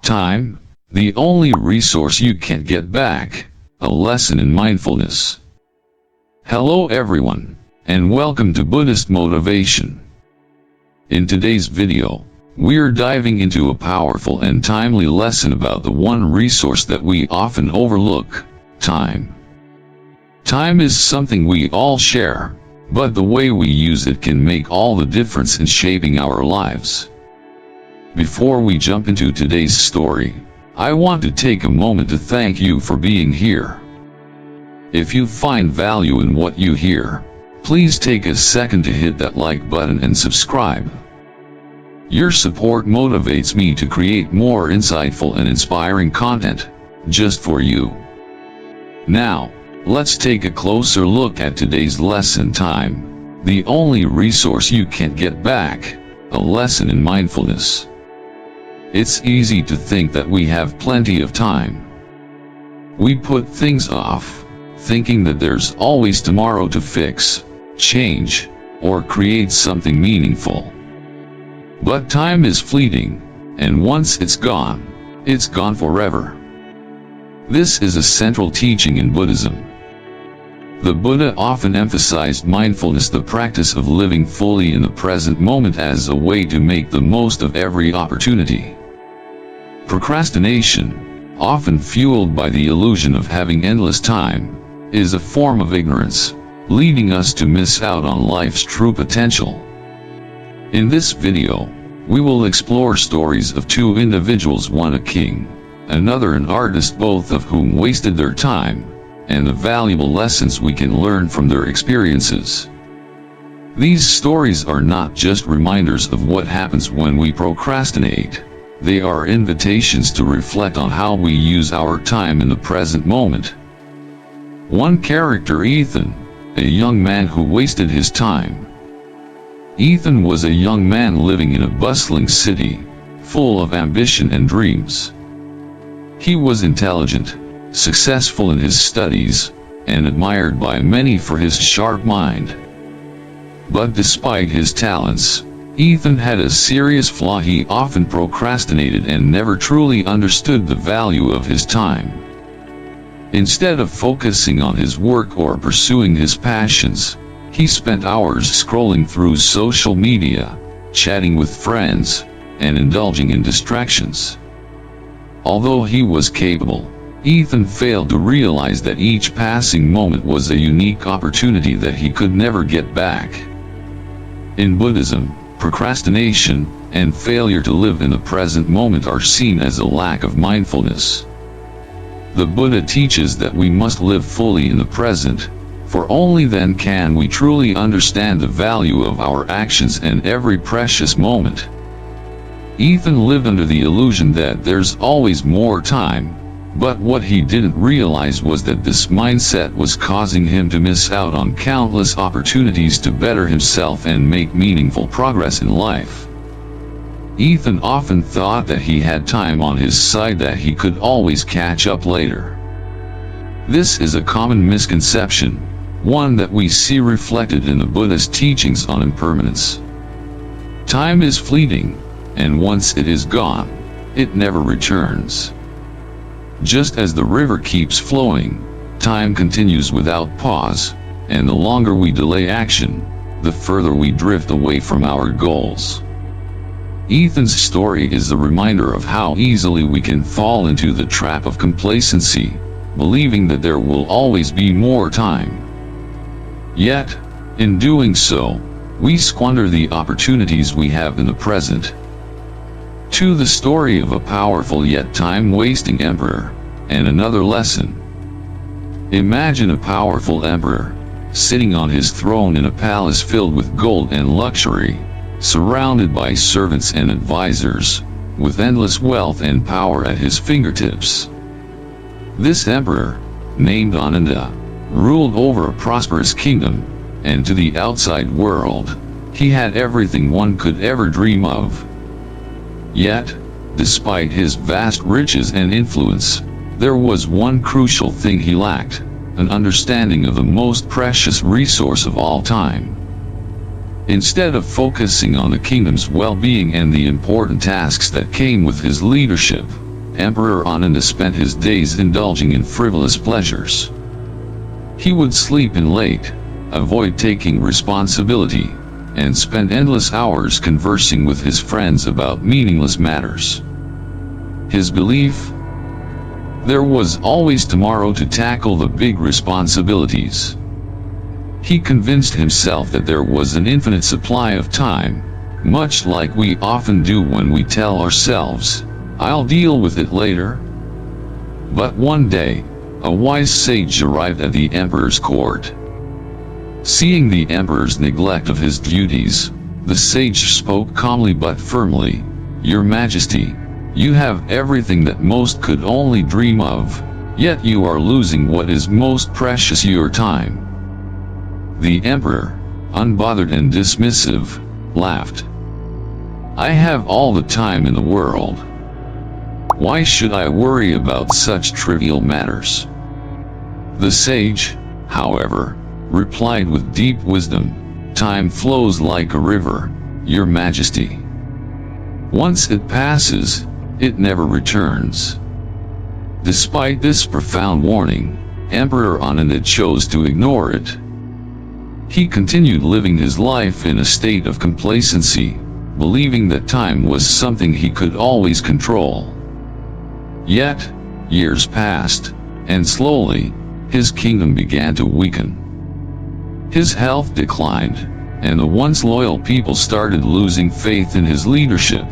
Time, the only resource you can't get back. A lesson in mindfulness. Hello everyone, and welcome to Buddhist Motivation. In today's video, we're diving into a powerful and timely lesson about the one resource that we often overlook: time. Time is something we all share, but the way we use it can make all the difference in shaping our lives. Before we jump into today's story, I want to take a moment to thank you for being here. If you find value in what you hear, please take a second to hit that like button and subscribe. Your support motivates me to create more insightful and inspiring content, just for you. Now, let's take a closer look at today's lesson: time, the only resource you can't get back, a lesson in mindfulness. It's easy to think that we have plenty of time. We put things off, thinking that there's always tomorrow to fix, change, or create something meaningful. But time is fleeting, and once it's gone forever. This is a central teaching in Buddhism. The Buddha often emphasized mindfulness, the practice of living fully in the present moment, as a way to make the most of every opportunity. Procrastination, often fueled by the illusion of having endless time, is a form of ignorance, leading us to miss out on life's true potential. In this video, we will explore stories of two individuals, one a king, another an artist, both of whom wasted their time, and the valuable lessons we can learn from their experiences. These stories are not just reminders of what happens when we procrastinate. They are invitations to reflect on how we use our time in the present moment. One character, Ethan, a young man who wasted his time. Ethan was a young man living in a bustling city, full of ambition and dreams. He was intelligent, successful in his studies, and admired by many for his sharp mind. But despite his talents, Ethan had a serious flaw: he often procrastinated and never truly understood the value of his time. Instead of focusing on his work or pursuing his passions, he spent hours scrolling through social media, chatting with friends, and indulging in distractions. Although he was capable, Ethan failed to realize that each passing moment was a unique opportunity that he could never get back. In Buddhism, procrastination and failure to live in the present moment are seen as a lack of mindfulness. The Buddha teaches that we must live fully in the present, for only then can we truly understand the value of our actions and every precious moment. Ethan lived under the illusion that there's always more time, but what he didn't realize was that this mindset was causing him to miss out on countless opportunities to better himself and make meaningful progress in life. Ethan often thought that he had time on his side, that he could always catch up later. This is a common misconception, one that we see reflected in the Buddhist teachings on impermanence. Time is fleeting, and once it is gone, it never returns. Just as the river keeps flowing, time continues without pause, and the longer we delay action, the further we drift away from our goals. Ethan's story is a reminder of how easily we can fall into the trap of complacency, believing that there will always be more time. Yet, in doing so, we squander the opportunities we have in the present. To the story of a powerful yet time-wasting emperor, and another lesson. Imagine a powerful emperor, sitting on his throne in a palace filled with gold and luxury, surrounded by servants and advisors, with endless wealth and power at his fingertips. This emperor, named Ananda, ruled over a prosperous kingdom, and to the outside world, he had everything one could ever dream of. Yet, despite his vast riches and influence, there was one crucial thing he lacked: an understanding of the most precious resource of all time. Instead of focusing on the kingdom's well-being and the important tasks that came with his leadership, Emperor Ananda spent his days indulging in frivolous pleasures. He would sleep in late, avoid taking responsibility, and spend endless hours conversing with his friends about meaningless matters. His belief? There was always tomorrow to tackle the big responsibilities. He convinced himself that there was an infinite supply of time, much like we often do when we tell ourselves, "I'll deal with it later." But one day, a wise sage arrived at the emperor's court. Seeing the emperor's neglect of his duties, the sage spoke calmly but firmly, "Your Majesty, you have everything that most could only dream of, yet you are losing what is most precious, your time." The emperor, unbothered and dismissive, laughed. "I have all the time in the world. Why should I worry about such trivial matters?" The sage, however, replied with deep wisdom, "Time flows like a river, your Majesty. Once it passes, it never returns." Despite this profound warning, Emperor Ananda chose to ignore it. He continued living his life in a state of complacency, believing that time was something he could always control. Yet, years passed, and slowly, his kingdom began to weaken. His health declined, and the once loyal people started losing faith in his leadership.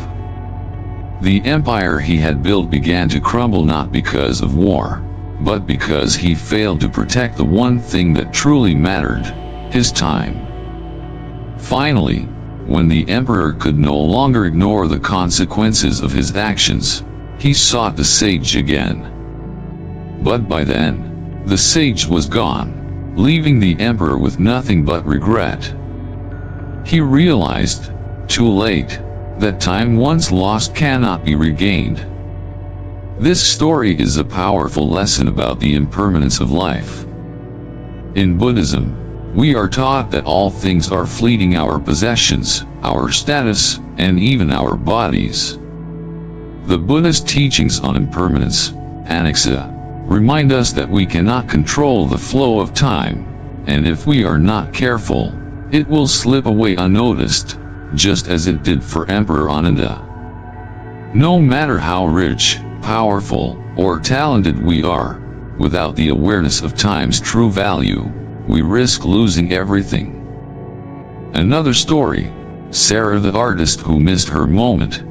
The empire he had built began to crumble not because of war, but because he failed to protect the one thing that truly mattered, his time. Finally, when the emperor could no longer ignore the consequences of his actions, he sought the sage again. But by then, the sage was gone, leaving the emperor with nothing but regret. He realized, too late, that time once lost cannot be regained. This story is a powerful lesson about the impermanence of life. In Buddhism, we are taught that all things are fleeting: our possessions, our status, and even our bodies. The Buddhist teachings on impermanence, anicca, remind us that we cannot control the flow of time, and if we are not careful, it will slip away unnoticed, just as it did for Emperor Ananda. No matter how rich, powerful, or talented we are, without the awareness of time's true value, we risk losing everything. Another story: Sarah the artist who missed her moment.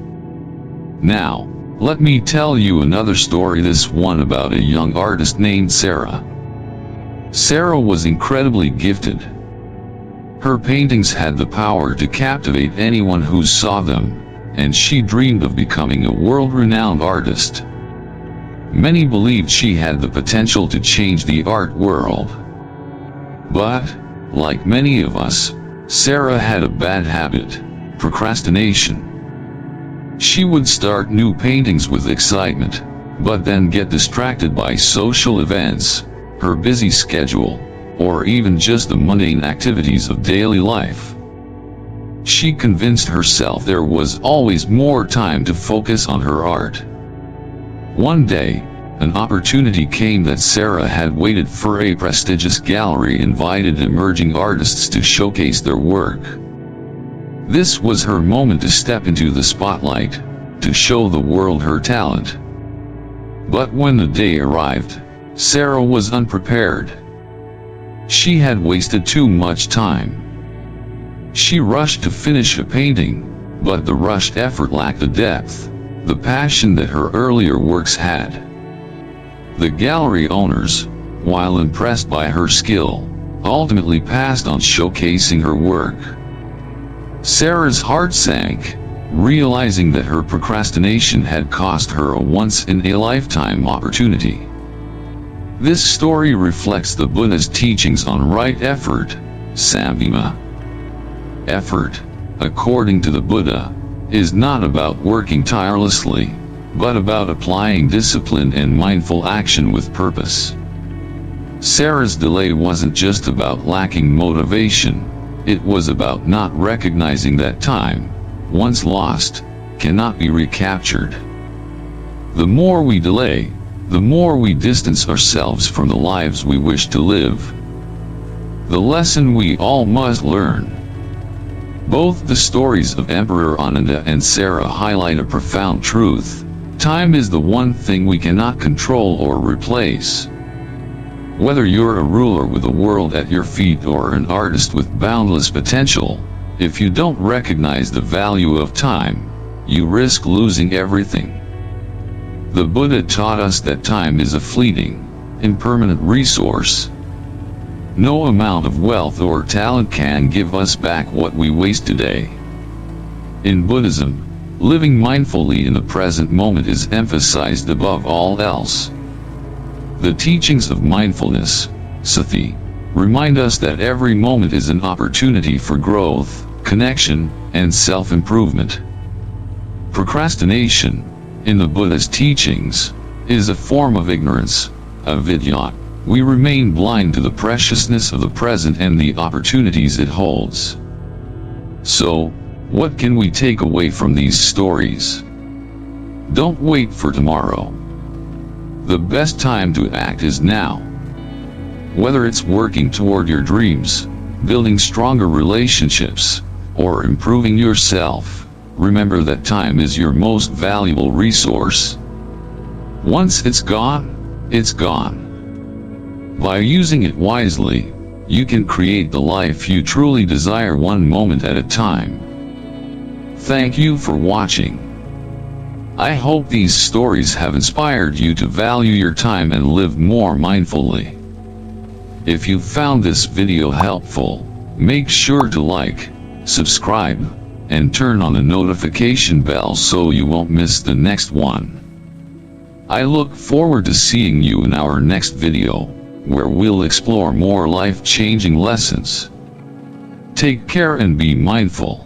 Now, let me tell you another story, this one about a young artist named Sarah. Sarah was incredibly gifted. Her paintings had the power to captivate anyone who saw them, and she dreamed of becoming a world-renowned artist. Many believed she had the potential to change the art world. But, like many of us, Sarah had a bad habit: procrastination. She would start new paintings with excitement, but then get distracted by social events, her busy schedule, or even just the mundane activities of daily life. She convinced herself there was always more time to focus on her art. One day, an opportunity came that Sarah had waited for. A prestigious gallery invited emerging artists to showcase their work. This was her moment to step into the spotlight, to show the world her talent. But when the day arrived, Sarah was unprepared. She had wasted too much time. She rushed to finish a painting, but the rushed effort lacked the depth, the passion that her earlier works had. The gallery owners, while impressed by her skill, ultimately passed on showcasing her work. Sarah's heart sank, realizing that her procrastination had cost her a once-in-a-lifetime opportunity. This story reflects the Buddha's teachings on right effort, samvima. Effort, according to the Buddha, is not about working tirelessly, but about applying discipline and mindful action with purpose. Sarah's delay wasn't just about lacking motivation, it was about not recognizing that time, once lost, cannot be recaptured. The more we delay, the more we distance ourselves from the lives we wish to live. The lesson we all must learn. Both the stories of Emperor Ananda and Sarah highlight a profound truth. Time is the one thing we cannot control or replace. Whether you're a ruler with the world at your feet or an artist with boundless potential, if you don't recognize the value of time, you risk losing everything. The Buddha taught us that time is a fleeting, impermanent resource. No amount of wealth or talent can give us back what we waste today. In Buddhism, living mindfully in the present moment is emphasized above all else. The teachings of mindfulness, sati, remind us that every moment is an opportunity for growth, connection, and self-improvement. Procrastination, in the Buddha's teachings, is a form of ignorance, avidya. We remain blind to the preciousness of the present and the opportunities it holds. So, what can we take away from these stories? Don't wait for tomorrow. The best time to act is now. Whether it's working toward your dreams, building stronger relationships, or improving yourself, remember that time is your most valuable resource. Once it's gone, it's gone. By using it wisely, you can create the life you truly desire one moment at a time. Thank you for watching. I hope these stories have inspired you to value your time and live more mindfully. If you found this video helpful, make sure to like, subscribe, and turn on the notification bell so you won't miss the next one. I look forward to seeing you in our next video, where we'll explore more life-changing lessons. Take care and be mindful.